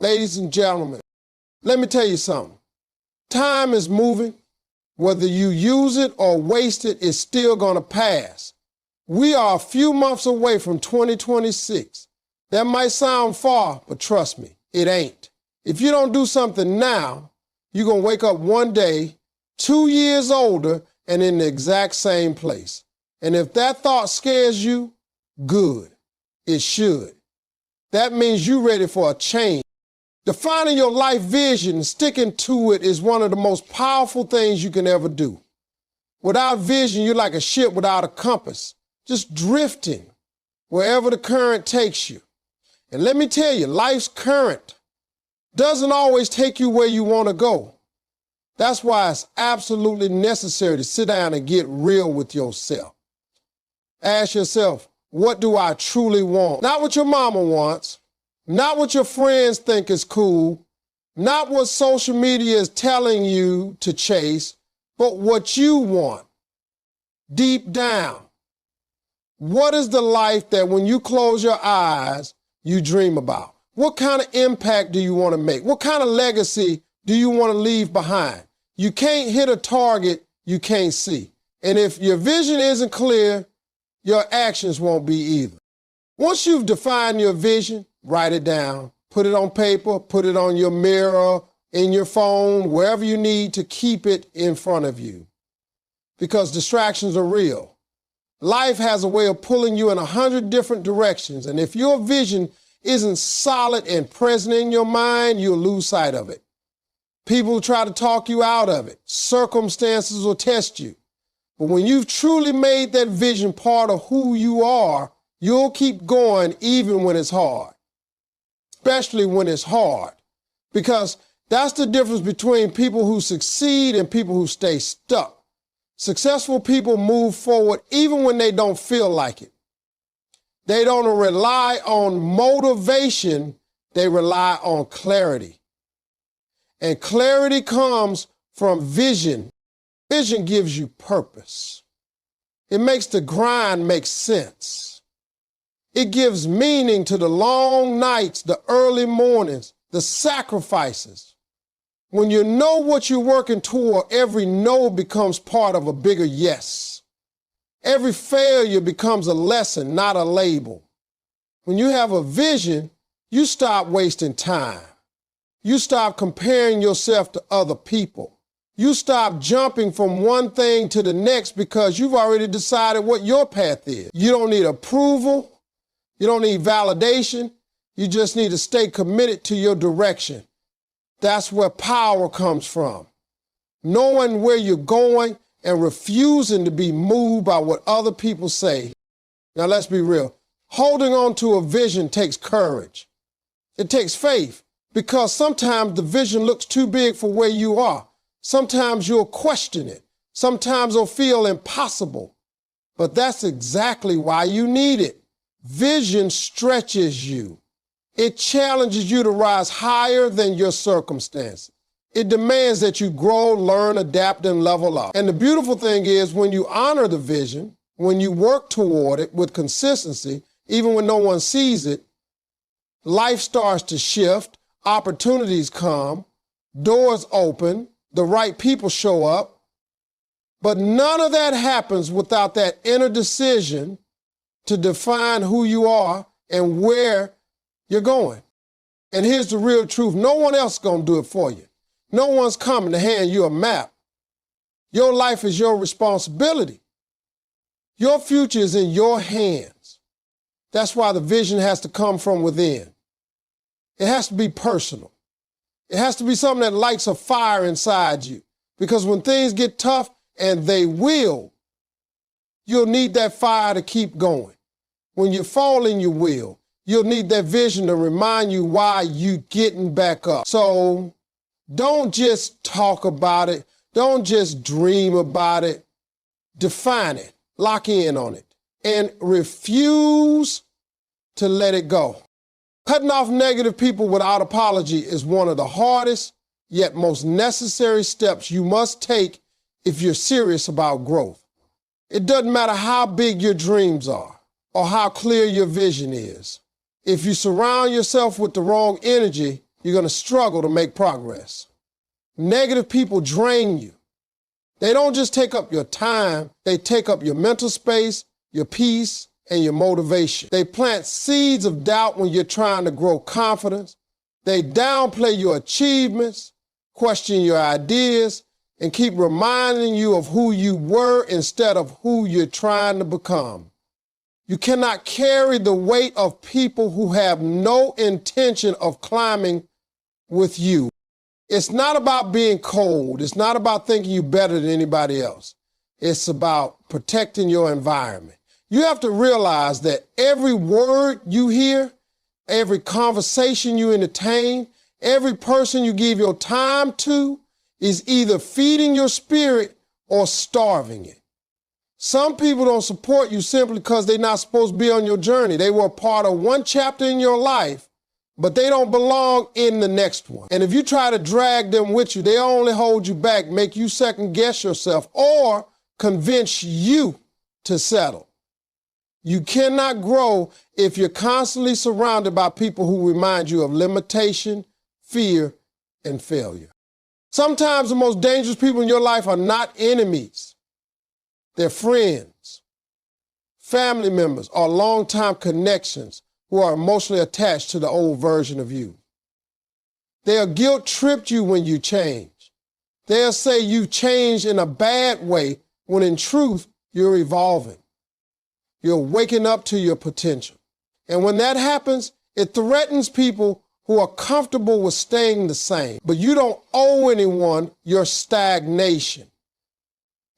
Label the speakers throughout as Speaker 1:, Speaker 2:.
Speaker 1: Ladies and gentlemen, let me tell you something. Time is moving. Whether you use it or waste it, it's still going to pass. We are a few months away from 2026. That might sound far, but trust me, it ain't. If you don't do something now, you're going to wake up one day 2 years older and in the exact same place. And if that thought scares you, good. It should. That means you're ready for a change. Defining your life vision and sticking to it is one of the most powerful things you can ever do. Without vision, you're like a ship without a compass, just drifting wherever the current takes you. And let me tell you, life's current doesn't always take you where you want to go. That's why it's absolutely necessary to sit down and get real with yourself. Ask yourself, what do I truly want? Not what your mama wants, not what your friends think is cool, not what social media is telling you to chase, but what you want. Deep down, what is the life that when you close your eyes, you dream about? What kind of impact do you want to make? What kind of legacy do you want to leave behind? You can't hit a target you can't see. And if your vision isn't clear, your actions won't be either. Once you've defined your vision, write it down, put it on paper, put it on your mirror, in your phone, wherever you need to keep it in front of you. Because distractions are real. Life has a way of pulling you in 100 different directions, and if your vision isn't solid and present in your mind, you'll lose sight of it. People will try to talk you out of it. Circumstances will test you. But when you've truly made that vision part of who you are, you'll keep going even when it's hard. Especially when it's hard. Because that's the difference between people who succeed and people who stay stuck. Successful people move forward even when they don't feel like it. They don't rely on motivation, they rely on clarity. And clarity comes from vision. Vision gives you purpose. It makes the grind make sense. It gives meaning to the long nights, the early mornings, the sacrifices. When you know what you're working toward, every no becomes part of a bigger yes. Every failure becomes a lesson, not a label. When you have a vision, you stop wasting time. You stop comparing yourself to other people. You stop jumping from one thing to the next because you've already decided what your path is. You don't need approval. You don't need validation. You just need to stay committed to your direction. That's where power comes from. Knowing where you're going and refusing to be moved by what other people say. Now let's be real. Holding on to a vision takes courage. It takes faith because sometimes the vision looks too big for where you are. Sometimes you'll question it. Sometimes it'll feel impossible. But that's exactly why you need it. Vision stretches you. It challenges you to rise higher than your circumstances. It demands that you grow, learn, adapt, and level up. And the beautiful thing is when you honor the vision, when you work toward it with consistency, even when no one sees it, life starts to shift, opportunities come, doors open, the right people show up. But none of that happens without that inner decision to define who you are and where you're going. And here's the real truth. No one else is going to do it for you. No one's coming to hand you a map. Your life is your responsibility. Your future is in your hands. That's why the vision has to come from within. It has to be personal. It has to be something that lights a fire inside you. Because when things get tough, and they will, you'll need that fire to keep going. When you fall in your will, you'll need that vision to remind you why you're getting back up. So don't just talk about it. Don't just dream about it. Define it. Lock in on it. And refuse to let it go. Cutting off negative people without apology is one of the hardest yet most necessary steps you must take if you're serious about growth. It doesn't matter how big your dreams are or how clear your vision is. If you surround yourself with the wrong energy, you're going to struggle to make progress. Negative people drain you. They don't just take up your time, they take up your mental space, your peace, and your motivation. They plant seeds of doubt when you're trying to grow confidence. They downplay your achievements, question your ideas, and keep reminding you of who you were instead of who you're trying to become. You cannot carry the weight of people who have no intention of climbing with you. It's not about being cold. It's not about thinking you're better than anybody else. It's about protecting your environment. You have to realize that every word you hear, every conversation you entertain, every person you give your time to is either feeding your spirit or starving it. Some people don't support you simply because they're not supposed to be on your journey. They were a part of one chapter in your life, but they don't belong in the next one. And if you try to drag them with you, they only hold you back, make you second guess yourself, or convince you to settle. You cannot grow if you're constantly surrounded by people who remind you of limitation, fear, and failure. Sometimes the most dangerous people in your life are not enemies. They're friends, family members, or longtime connections who are emotionally attached to the old version of you. They'll guilt-trip you when you change. They'll say you changed in a bad way when in truth you're evolving. You're waking up to your potential. And when that happens, it threatens people who are comfortable with staying the same. But you don't owe anyone your stagnation.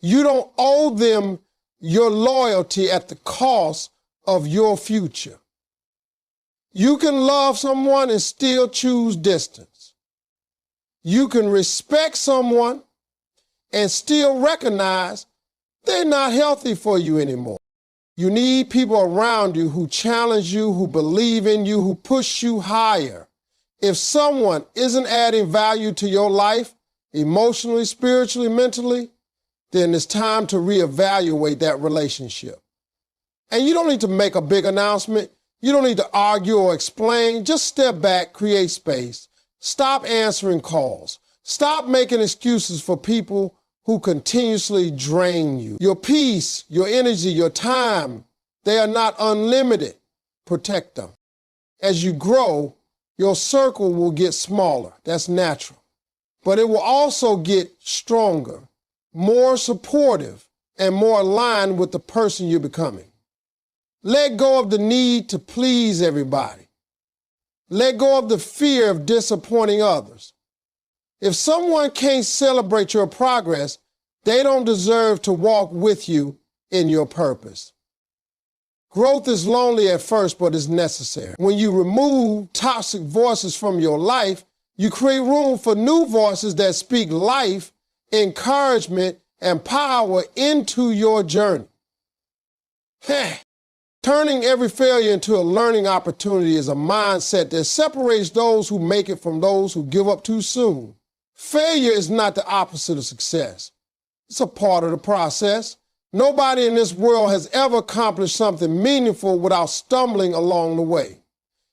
Speaker 1: You don't owe them your loyalty at the cost of your future. You can love someone and still choose distance. You can respect someone and still recognize they're not healthy for you anymore. You need people around you who challenge you, who believe in you, who push you higher. If someone isn't adding value to your life, emotionally, spiritually, mentally, then it's time to reevaluate that relationship. And you don't need to make a big announcement. You don't need to argue or explain. Just step back, create space. Stop answering calls. Stop making excuses for people who continuously drain you. Your peace, your energy, your time, they are not unlimited. Protect them. As you grow, your circle will get smaller. That's natural. But it will also get stronger, more supportive, and more aligned with the person you're becoming. Let go of the need to please everybody. Let go of the fear of disappointing others. If someone can't celebrate your progress, they don't deserve to walk with you in your purpose. Growth is lonely at first, but it's necessary. When you remove toxic voices from your life, you create room for new voices that speak life, encouragement, and power into your journey. Turning every failure into a learning opportunity is a mindset that separates those who make it from those who give up too soon. Failure is not the opposite of success. It's a part of the process. Nobody in this world has ever accomplished something meaningful without stumbling along the way.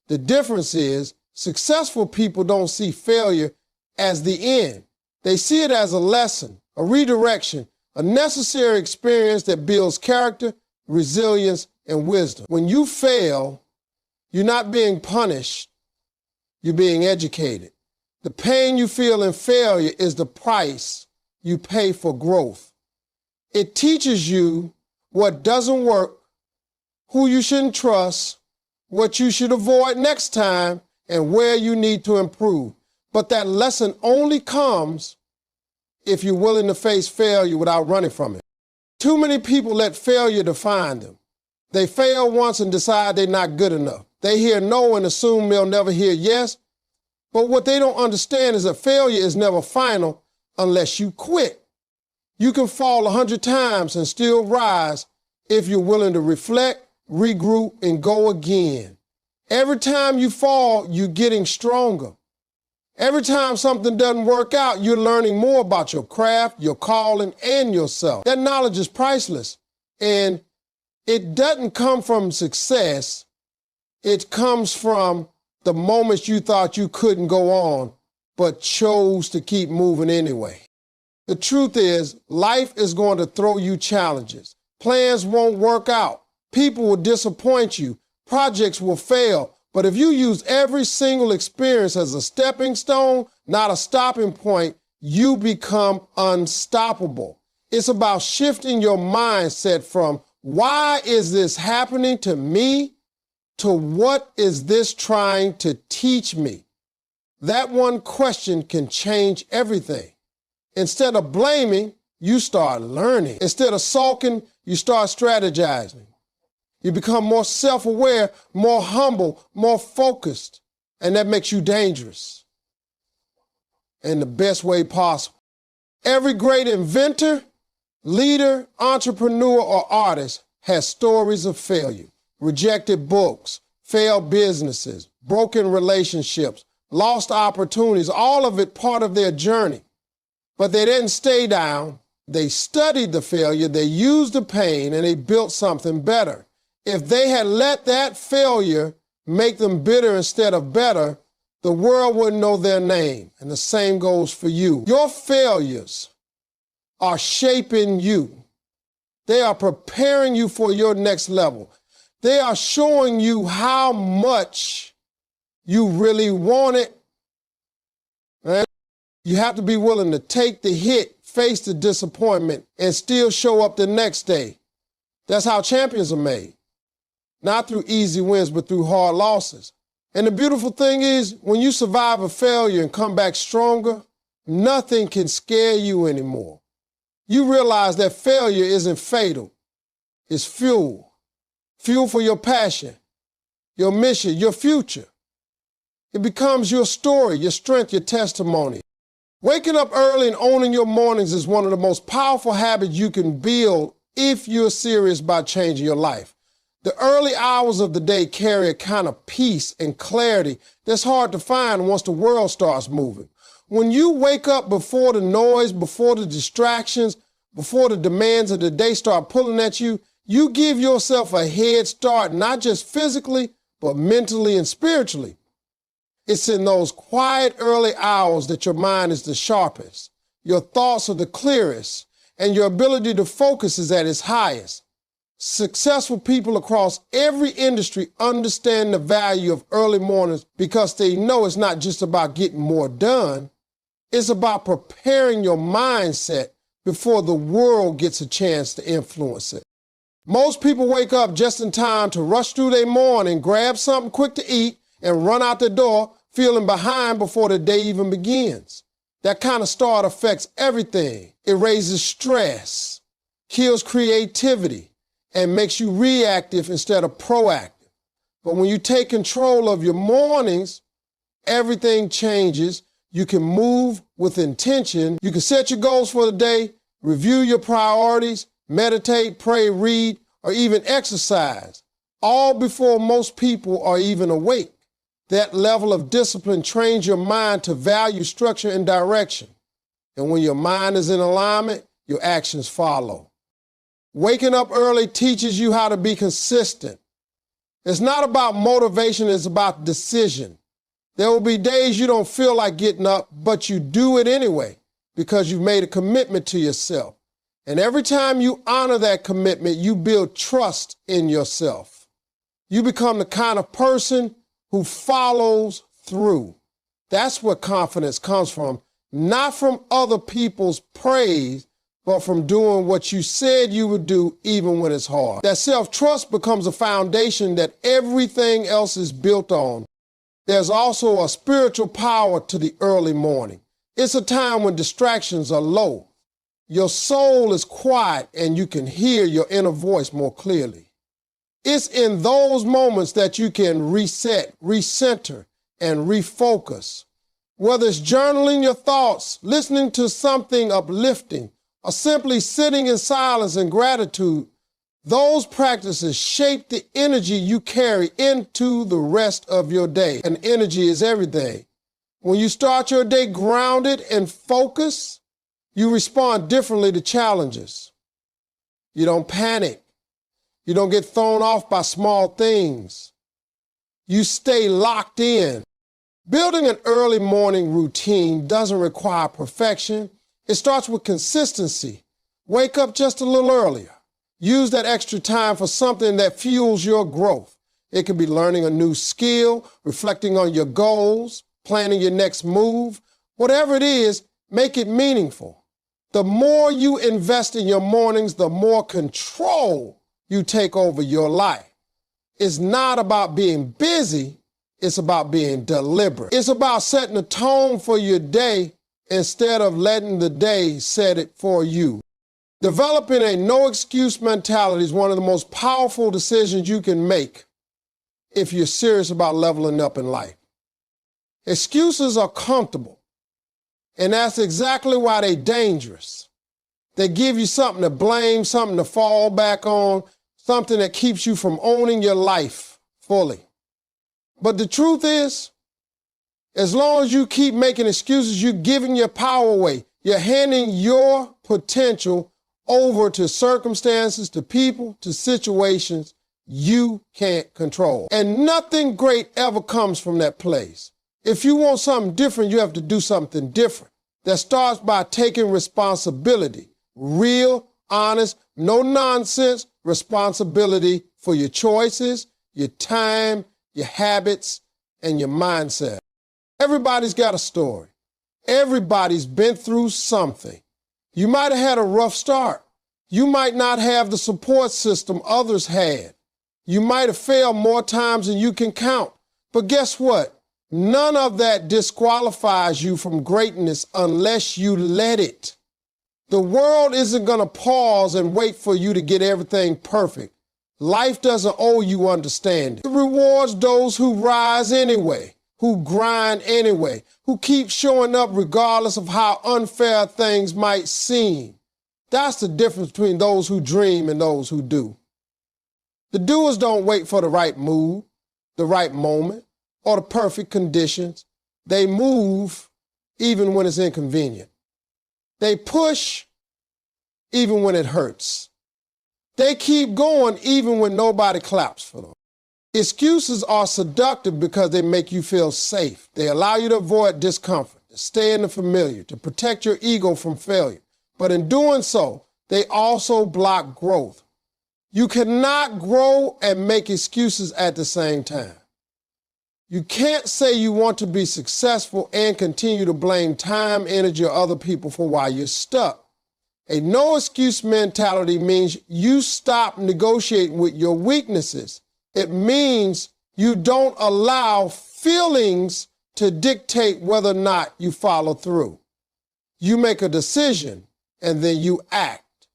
Speaker 1: The difference is, successful people don't see failure as the end. They see it as a lesson, a redirection, a necessary experience that builds character, resilience, and wisdom. When you fail, you're not being punished, you're being educated. The pain you feel in failure is the price you pay for growth. It teaches you what doesn't work, who you shouldn't trust, what you should avoid next time, and where you need to improve. But that lesson only comes if you're willing to face failure without running from it. Too many people let failure define them. They fail once and decide they're not good enough. They hear no and assume they'll never hear yes. But what they don't understand is that failure is never final unless you quit. You can fall 100 times and still rise if you're willing to reflect, regroup, and go again. Every time you fall, you're getting stronger. Every time something doesn't work out, you're learning more about your craft, your calling, and yourself. That knowledge is priceless. And it doesn't come from success. It comes from the moments you thought you couldn't go on, but chose to keep moving anyway. The truth is, life is going to throw you challenges. Plans won't work out. People will disappoint you. Projects will fail. But if you use every single experience as a stepping stone, not a stopping point, you become unstoppable. It's about shifting your mindset from why is this happening to me to what is this trying to teach me? That one question can change everything. Instead of blaming, you start learning. Instead of sulking, you start strategizing. You become more self-aware, more humble, more focused, and that makes you dangerous in the best way possible. Every great inventor, leader, entrepreneur, or artist has stories of failure, rejected books, failed businesses, broken relationships, lost opportunities, all of it part of their journey. But they didn't stay down. They studied the failure, they used the pain, and they built something better. If they had let that failure make them bitter instead of better, the world wouldn't know their name. And the same goes for you. Your failures are shaping you. They are preparing you for your next level. They are showing you how much you really want it. Right? You have to be willing to take the hit, face the disappointment, and still show up the next day. That's how champions are made. Not through easy wins, but through hard losses. And the beautiful thing is, when you survive a failure and come back stronger, nothing can scare you anymore. You realize that failure isn't fatal. It's fuel. Fuel for your passion, your mission, your future. It becomes your story, your strength, your testimony. Waking up early and owning your mornings is one of the most powerful habits you can build if you're serious about changing your life. The early hours of the day carry a kind of peace and clarity that's hard to find once the world starts moving. When you wake up before the noise, before the distractions, before the demands of the day start pulling at you, you give yourself a head start, not just physically, but mentally and spiritually. It's in those quiet early hours that your mind is the sharpest, your thoughts are the clearest, and your ability to focus is at its highest. Successful people across every industry understand the value of early mornings because they know it's not just about getting more done. It's about preparing your mindset before the world gets a chance to influence it. Most people wake up just in time to rush through their morning, grab something quick to eat, and run out the door feeling behind before the day even begins. That kind of start affects everything. It raises stress, kills creativity, and makes you reactive instead of proactive. But when you take control of your mornings, everything changes. You can move with intention. You can set your goals for the day, review your priorities, meditate, pray, read, or even exercise, all before most people are even awake. That level of discipline trains your mind to value structure and direction. And when your mind is in alignment, your actions follow. Waking up early teaches you how to be consistent. It's not about motivation, it's about decision. There will be days you don't feel like getting up, but you do it anyway because you've made a commitment to yourself. And every time you honor that commitment, you build trust in yourself. You become the kind of person who follows through. That's where confidence comes from, not from other people's praise, but from doing what you said you would do even when it's hard. That self-trust becomes a foundation that everything else is built on. There's also a spiritual power to the early morning. It's a time when distractions are low. Your soul is quiet and you can hear your inner voice more clearly. It's in those moments that you can reset, recenter, and refocus. Whether it's journaling your thoughts, listening to something uplifting, or simply sitting in silence and gratitude, those practices shape the energy you carry into the rest of your day. And energy is everything. When you start your day grounded and focused, you respond differently to challenges. You don't panic. You don't get thrown off by small things. You stay locked in. Building an early morning routine doesn't require perfection. It starts with consistency. Wake up just a little earlier. Use that extra time for something that fuels your growth. It could be learning a new skill, reflecting on your goals, planning your next move. Whatever it is, make it meaningful. The more you invest in your mornings, the more control you take over your life. It's not about being busy, it's about being deliberate. It's about setting a tone for your day instead of letting the day set it for you. Developing a no-excuse mentality is one of the most powerful decisions you can make if you're serious about leveling up in life. Excuses are comfortable, and that's exactly why they're dangerous. They give you something to blame, something to fall back on, something that keeps you from owning your life fully. But the truth is, as long as you keep making excuses, you're giving your power away. You're handing your potential over to circumstances, to people, to situations you can't control. And nothing great ever comes from that place. If you want something different, you have to do something different. That starts by taking responsibility. Real, honest, no nonsense responsibility for your choices, your time, your habits, and your mindset. Everybody's got a story. Everybody's been through something. You might have had a rough start. You might not have the support system others had. You might have failed more times than you can count. But guess what? None of that disqualifies you from greatness unless you let it. The world isn't going to pause and wait for you to get everything perfect. Life doesn't owe you understanding. It rewards those who rise anyway, who grind anyway, who keep showing up regardless of how unfair things might seem. That's the difference between those who dream and those who do. The doers don't wait for the right mood, the right moment, or the perfect conditions. They move even when it's inconvenient. They push even when it hurts. They keep going even when nobody claps for them. Excuses are seductive because they make you feel safe. They allow you to avoid discomfort, to stay in the familiar, to protect your ego from failure. But in doing so, they also block growth. You cannot grow and make excuses at the same time. You can't say you want to be successful and continue to blame time, energy, or other people for why you're stuck. A no-excuse mentality means you stop negotiating with your weaknesses. It means you don't allow feelings to dictate whether or not you follow through. You make a decision and then you act.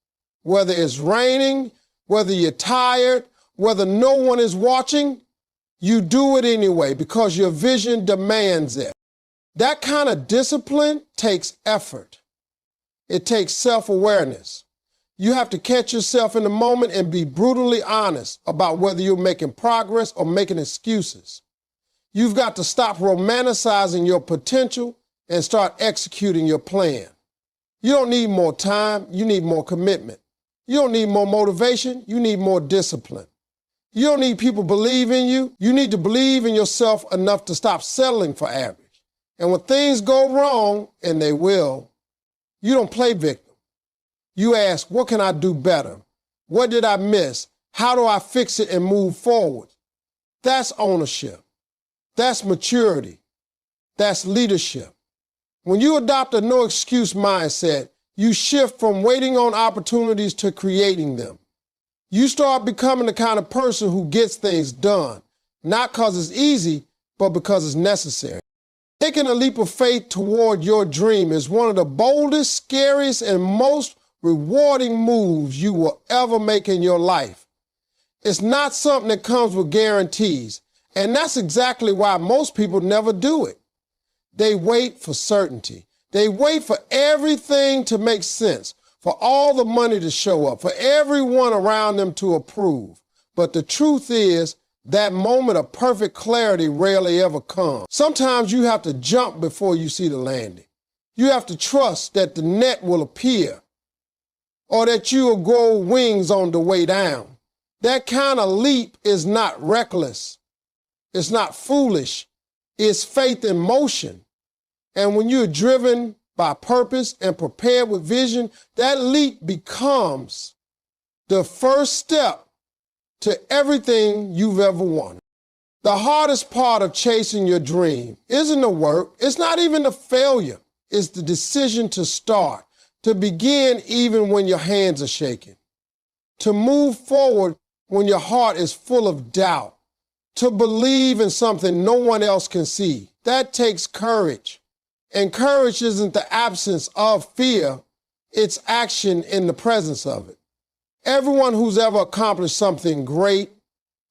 Speaker 1: Whether it's raining, whether you're tired, whether no one is watching, you do it anyway because your vision demands it. That kind of discipline takes effort. It takes self-awareness. You have to catch yourself in the moment and be brutally honest about whether you're making progress or making excuses. You've got to stop romanticizing your potential and start executing your plan. You don't need more time, you need more commitment. You don't need more motivation, you need more discipline. You don't need people believe in you. You need to believe in yourself enough to stop settling for average. And when things go wrong, and they will, you don't play victim. You ask, what can I do better? What did I miss? How do I fix it and move forward? That's ownership. That's maturity. That's leadership. When you adopt a no-excuse mindset, you shift from waiting on opportunities to creating them. You start becoming the kind of person who gets things done, not because it's easy, but because it's necessary. Taking a leap of faith toward your dream is one of the boldest, scariest, and most rewarding moves you will ever make in your life. It's not something that comes with guarantees, and that's exactly why most people never do it. They wait for certainty. They wait for everything to make sense, for all the money to show up, for everyone around them to approve. But the truth is, that moment of perfect clarity rarely ever comes. Sometimes you have to jump before you see the landing. You have to trust that the net will appear or that you will grow wings on the way down. That kind of leap is not reckless. It's not foolish. It's faith in motion. And when you're driven by purpose and prepared with vision, that leap becomes the first step to everything you've ever wanted. The hardest part of chasing your dream isn't the work. It's not even the failure. It's the decision to start, to begin even when your hands are shaking, to move forward when your heart is full of doubt, to believe in something no one else can see. That takes courage. And courage isn't the absence of fear, it's action in the presence of it. Everyone who's ever accomplished something great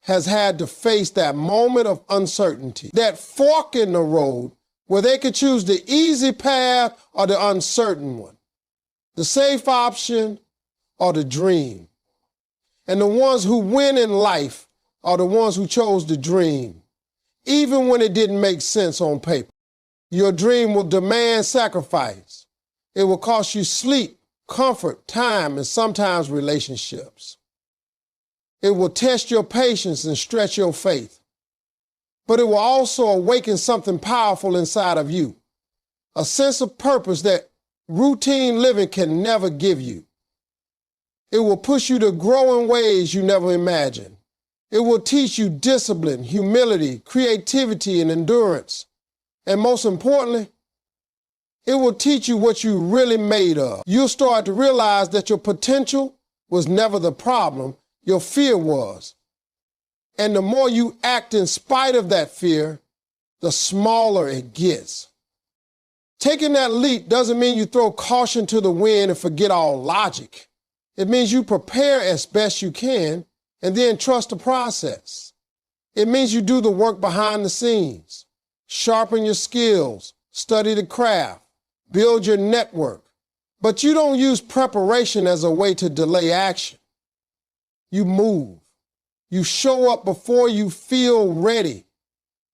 Speaker 1: has had to face that moment of uncertainty, that fork in the road where they could choose the easy path or the uncertain one, the safe option or the dream. And the ones who win in life are the ones who chose the dream, even when it didn't make sense on paper. Your dream will demand sacrifice. It will cost you sleep, comfort, time, and sometimes relationships. It will test your patience and stretch your faith. But it will also awaken something powerful inside of you, a sense of purpose that routine living can never give you. It will push you to grow in ways you never imagined. It will teach you discipline, humility, creativity, and endurance. And most importantly, it will teach you what you're really made of. You'll start to realize that your potential was never the problem, your fear was. And the more you act in spite of that fear, the smaller it gets. Taking that leap doesn't mean you throw caution to the wind and forget all logic. It means you prepare as best you can and then trust the process. It means you do the work behind the scenes. Sharpen your skills, study the craft, build your network. But you don't use preparation as a way to delay action. You move. You show up before you feel ready.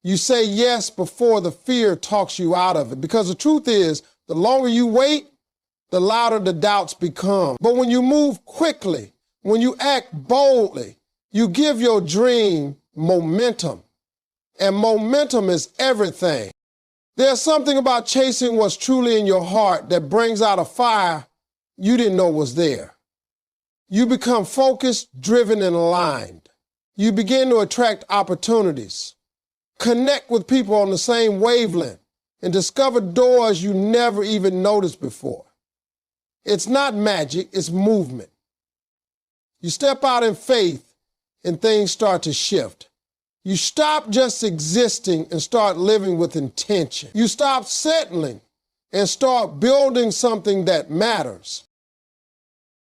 Speaker 1: You say yes before the fear talks you out of it. Because the truth is, the longer you wait, the louder the doubts become. But when you move quickly, when you act boldly, you give your dream momentum. And momentum is everything. There's something about chasing what's truly in your heart that brings out a fire you didn't know was there. You become focused, driven, and aligned. You begin to attract opportunities, connect with people on the same wavelength, and discover doors you never even noticed before. It's not magic, it's movement. You step out in faith and things start to shift. You stop just existing and start living with intention. You stop settling and start building something that matters.